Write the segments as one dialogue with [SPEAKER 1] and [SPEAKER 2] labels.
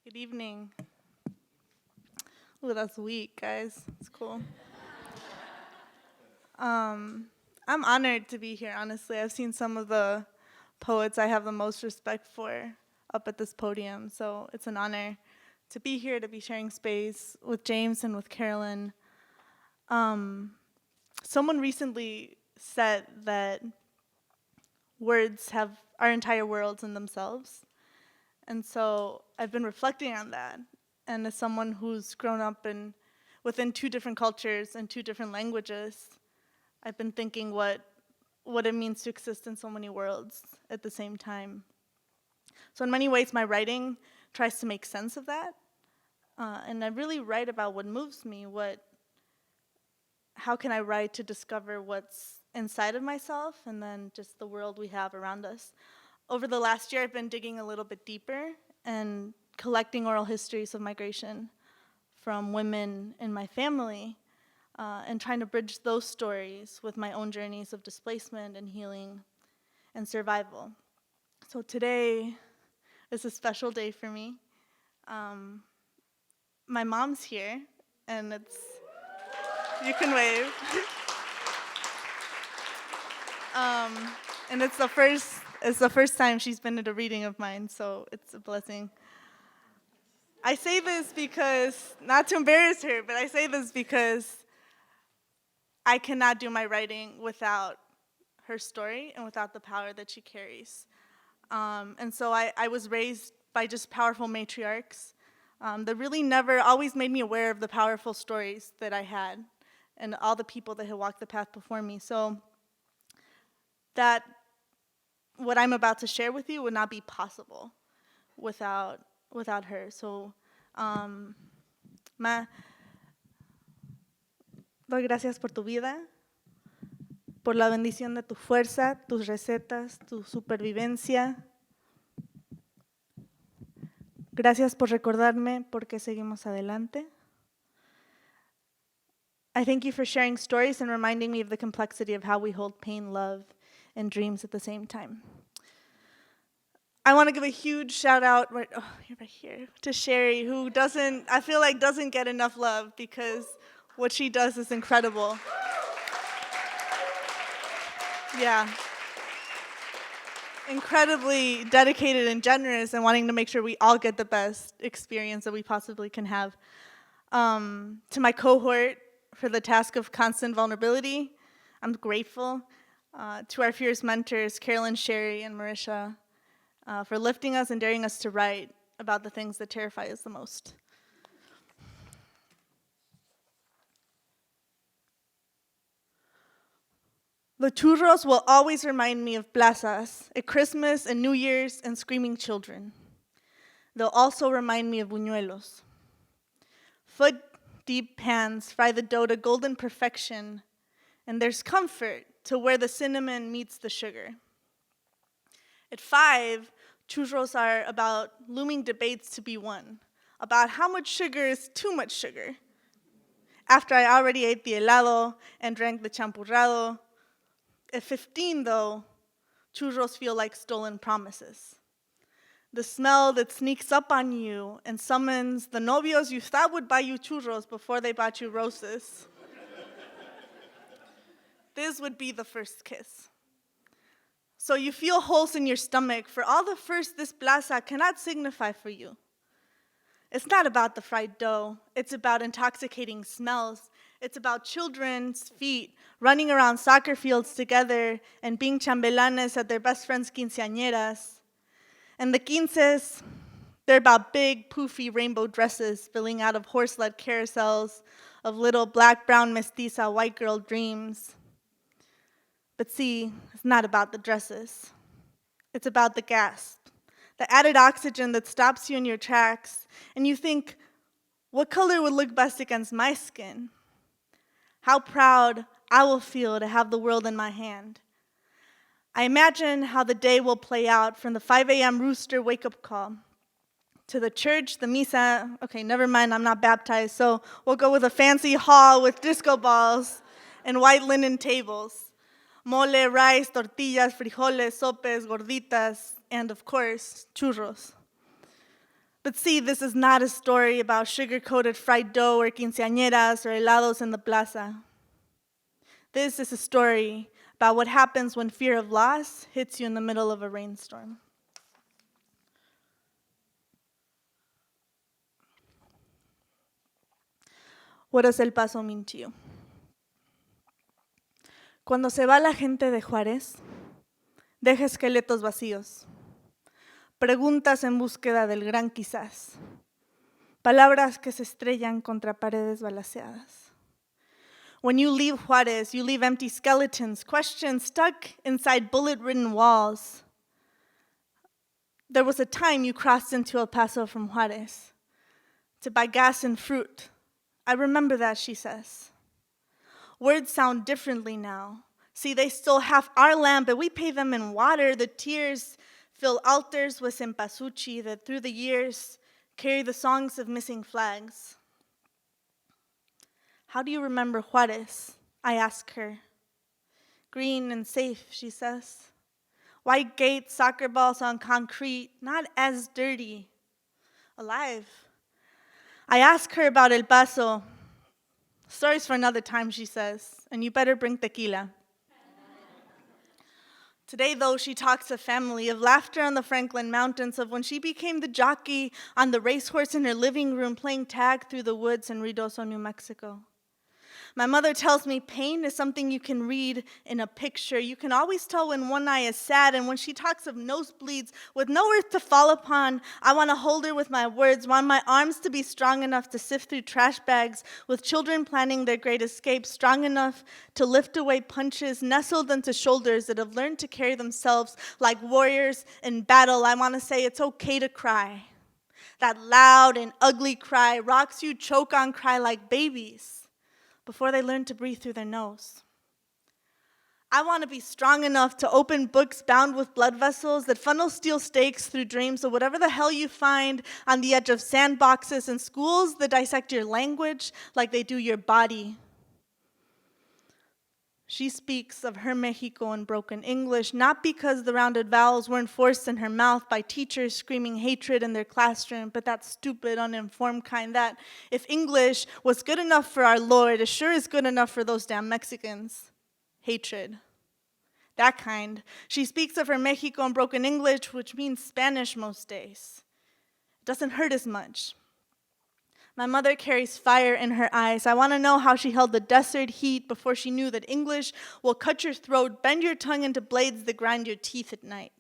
[SPEAKER 1] Good evening. Ooh, that's weak, guys. It's cool. I'm honored to be here, honestly. I've seen some of the poets I have the most respect for up at this podium, so it's an honor to be here, to be sharing space with James and with Carolyn. Someone recently said that words have our entire worlds in themselves, and so I've been reflecting on that. And as someone who's grown up within two different cultures and two different languages, I've been thinking what it means to exist in so many worlds at the same time. So in many ways, my writing tries to make sense of that. And I really write about what moves me, how can I write to discover what's inside of myself and then just the world we have around us. Over the last year, I've been digging a little bit deeper and collecting oral histories of migration from women in my family, and trying to bridge those stories with my own journeys of displacement and healing and survival. So today is a special day for me. My mom's here, and you can wave. And it's the first time she's been at a reading of mine, so it's a blessing. I say this because, not to embarrass her, but I say this because I cannot do my writing without her story and without the power that she carries. And so I was raised by just powerful matriarchs that really never always made me aware of the powerful stories that I had and all the people that had walked the path before me. So that what I'm about to share with you would not be possible without her. So, Ma, doy gracias por tu vida, por la bendición de tu fuerza, tus recetas, tu supervivencia. Gracias por recordarme por qué seguimos adelante. I thank you for sharing stories and reminding me of the complexity of how we hold pain, love, and dreams at the same time. I want to give a huge shout out, you're right here, to Sherry, who I feel like doesn't get enough love because what she does is incredible. Yeah. Incredibly dedicated and generous and wanting to make sure we all get the best experience that we possibly can have. To my cohort for the task of constant vulnerability, I'm grateful. To our fierce mentors, Carolyn, Sherry, and Marisha, for lifting us and daring us to write about the things that terrify us the most. The churros will always remind me of plazas at Christmas and New Year's and screaming children. They'll also remind me of buñuelos. Foot-deep pans fry the dough to golden perfection, and there's comfort to where the cinnamon meets the sugar. At 5, churros are about looming debates to be won, about how much sugar is too much sugar. After I already ate the helado and drank the champurrado, at 15, though, churros feel like stolen promises. The smell that sneaks up on you and summons the novios you thought would buy you churros before they bought you roses. This would be the first kiss. So you feel holes in your stomach for all the first this plaza cannot signify for you. It's not about the fried dough. It's about intoxicating smells. It's about children's feet running around soccer fields together and being chambelanes at their best friend's quinceañeras. And the quinces, they're about big, poofy rainbow dresses spilling out of horse-led carousels of little black, brown, mestiza, white girl dreams. But see, it's not about the dresses. It's about the gasp, the added oxygen that stops you in your tracks, and you think, what color would look best against my skin? How proud I will feel to have the world in my hand. I imagine how the day will play out from the 5 a.m. rooster wake-up call to the church, the misa. Okay, never mind, I'm not baptized, so we'll go with a fancy hall with disco balls and white linen tables. Mole, rice, tortillas, frijoles, sopes, gorditas, and of course, churros. But see, this is not a story about sugar-coated fried dough or quinceañeras or helados in the plaza. This is a story about what happens when fear of loss hits you in the middle of a rainstorm. What does El Paso mean to you? Cuando se va la gente de Juárez, deja esqueletos vacíos, preguntas en búsqueda del gran quizás, palabras que se estrellan contra paredes balaceadas. When you leave Juárez, you leave empty skeletons, questions stuck inside bullet-ridden walls. There was a time you crossed into El Paso from Juárez to buy gas and fruit. I remember that, she says. Words sound differently now. See, they still have our land, but we pay them in water. The tears fill altars with cempasúchil that through the years carry the songs of missing flags. How do you remember Juárez? I ask her. Green and safe, she says. White gates, soccer balls on concrete, not as dirty. Alive. I ask her about El Paso. Stories for another time, she says, and you better bring tequila. Today, though, she talks of family, of laughter on the Franklin Mountains, of when she became the jockey on the racehorse in her living room playing tag through the woods in Ruidoso, New Mexico. My mother tells me pain is something you can read in a picture. You can always tell when one eye is sad, and when she talks of nosebleeds with no earth to fall upon, I want to hold her with my words, want my arms to be strong enough to sift through trash bags with children planning their great escape, strong enough to lift away punches nestled into shoulders that have learned to carry themselves like warriors in battle. I want to say it's okay to cry. That loud and ugly cry rocks you choke on cry like babies before they learn to breathe through their nose. I want to be strong enough to open books bound with blood vessels that funnel steel stakes through dreams of whatever the hell you find on the edge of sandboxes and schools that dissect your language like they do your body. She speaks of her Mexico in broken English, not because the rounded vowels weren't forced in her mouth by teachers screaming hatred in their classroom, but that stupid, uninformed kind that, if English was good enough for our Lord, it sure is good enough for those damn Mexicans. Hatred. That kind. She speaks of her Mexico in broken English, which means Spanish most days. It doesn't hurt as much. My mother carries fire in her eyes. I want to know how she held the desert heat before she knew that English will cut your throat, bend your tongue into blades that grind your teeth at night.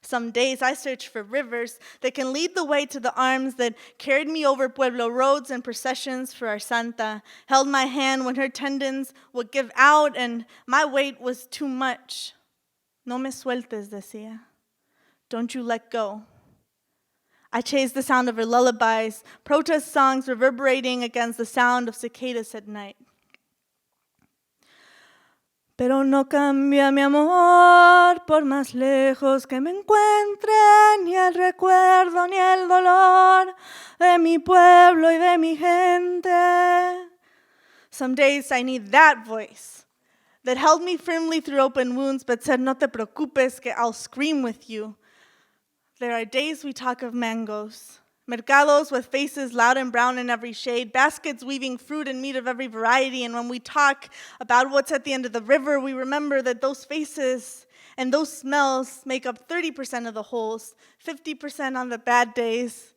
[SPEAKER 1] Some days I search for rivers that can lead the way to the arms that carried me over Pueblo roads and processions for our Santa, held my hand when her tendons would give out and my weight was too much. No me sueltes, decía. Don't you let go. I chase the sound of her lullabies, protest songs reverberating against the sound of cicadas at night. Pero no cambia mi amor por más lejos que me encuentre, ni el recuerdo ni el dolor de mi pueblo y de mi gente. Some days I need that voice that held me firmly through open wounds but said, no te preocupes, que I'll scream with you. There are days we talk of mangoes, mercados with faces loud and brown in every shade, baskets weaving fruit and meat of every variety, and when we talk about what's at the end of the river, we remember that those faces and those smells make up 30% of the holes, 50% on the bad days,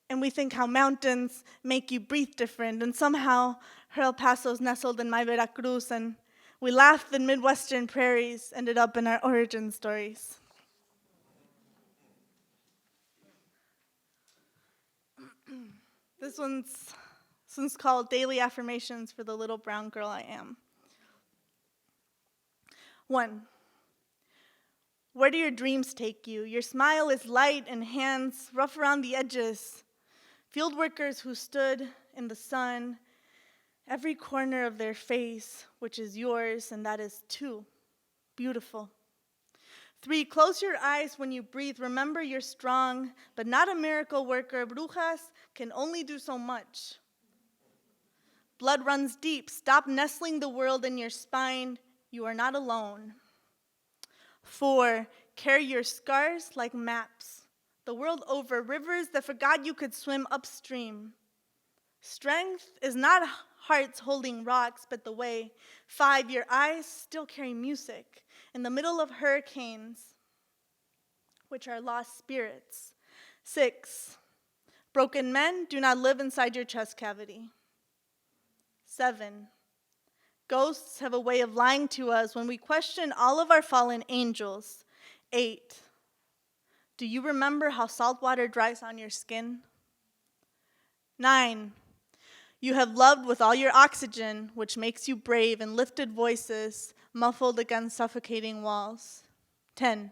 [SPEAKER 1] and we think how mountains make you breathe different, and somehow her El Paso's nestled in my Veracruz, and we laughed that Midwestern prairies ended up in our origin stories. This one's called Daily Affirmations for the Little Brown Girl I Am. 1. Where do your dreams take you? Your smile is light and hands rough around the edges. Field workers who stood in the sun, every corner of their face, which is yours, and that is 2. Beautiful. 3, close your eyes when you breathe. Remember you're strong, but not a miracle worker. Brujas can only do so much. Blood runs deep. Stop nestling the world in your spine. You are not alone. 4, carry your scars like maps. the world over, rivers that forgot you could swim upstream. Strength is not hearts holding rocks, but the way. 5, your eyes still carry music in the middle of hurricanes, which are lost spirits. 6, broken men do not live inside your chest cavity. 7, ghosts have a way of lying to us when we question all of our fallen angels. 8, do you remember how salt water dries on your skin? 9, you have loved with all your oxygen, which makes you brave, and lifted voices muffled against suffocating walls. 10,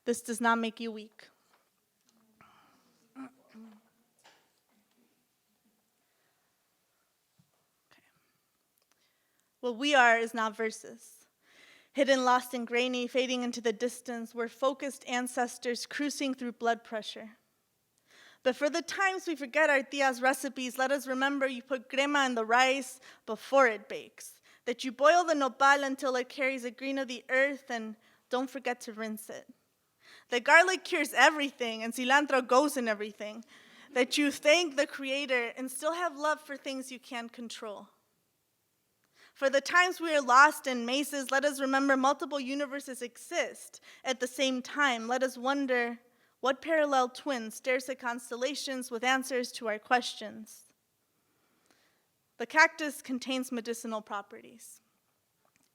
[SPEAKER 1] this does not make you weak. What we are is not verses. Hidden, lost, and grainy, fading into the distance, we're focused ancestors cruising through blood pressure. But for the times we forget our tia's recipes, let us remember you put crema in the rice before it bakes, that you boil the nopal until it carries the green of the earth, and don't forget to rinse it. That garlic cures everything, and cilantro goes in everything. That you thank the Creator and still have love for things you can't control. For the times we are lost in mazes, let us remember multiple universes exist at the same time. Let us wonder what parallel twin stares at constellations with answers to our questions. The cactus contains medicinal properties: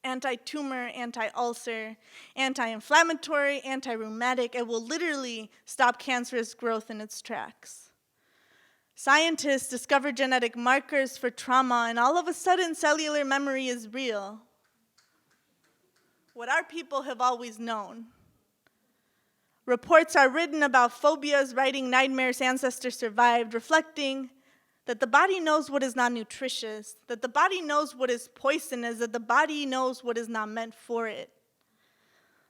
[SPEAKER 1] anti-tumor, anti-ulcer, anti-inflammatory, anti-rheumatic. It will literally stop cancerous growth in its tracks. Scientists discover genetic markers for trauma, and all of a sudden, cellular memory is real. What our people have always known. Reports are written about phobias, writing nightmares ancestors survived, reflecting that the body knows what is not nutritious, that the body knows what is poisonous, that the body knows what is not meant for it.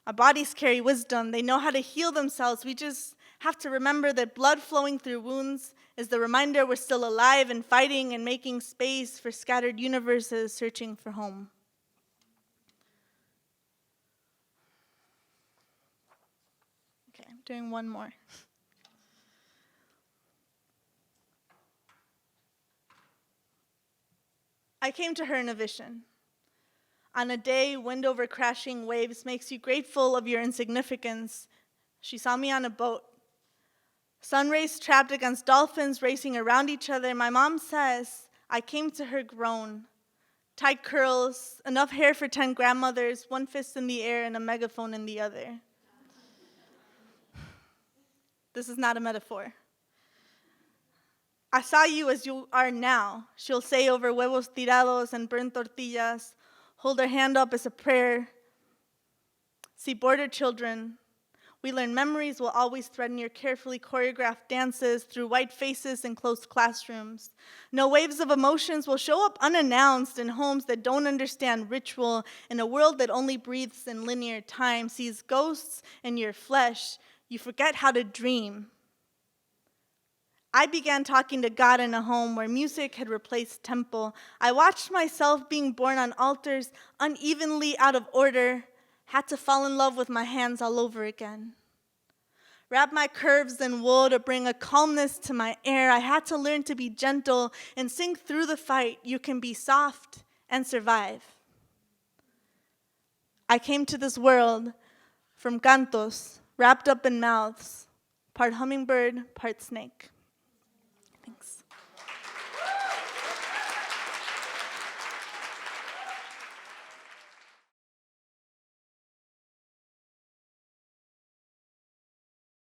[SPEAKER 1] Our bodies carry wisdom. They know how to heal themselves. We just have to remember that blood flowing through wounds is the reminder we're still alive and fighting and making space for scattered universes searching for home. Okay, I'm doing one more. I came to her in a vision. On a day, wind over crashing waves makes you grateful of your insignificance. She saw me on a boat. Sun rays trapped against dolphins racing around each other. My mom says I came to her grown. Tight curls, enough hair for 10 grandmothers, one fist in the air and a megaphone in the other. This is not a metaphor. I saw you as you are now, she'll say over huevos tirados and burnt tortillas, hold her hand up as a prayer. See border children. We learn memories will always threaten your carefully choreographed dances through white faces and closed classrooms. No waves of emotions will show up unannounced in homes that don't understand ritual, in a world that only breathes in linear time, sees ghosts in your flesh. You forget how to dream. I began talking to God in a home where music had replaced temple. I watched myself being born on altars, unevenly out of order, had to fall in love with my hands all over again. Wrap my curves in wool to bring a calmness to my air. I had to learn to be gentle and sink through the fight. You can be soft and survive. I came to this world from cantos, wrapped up in mouths, part hummingbird, part snake. Thanks.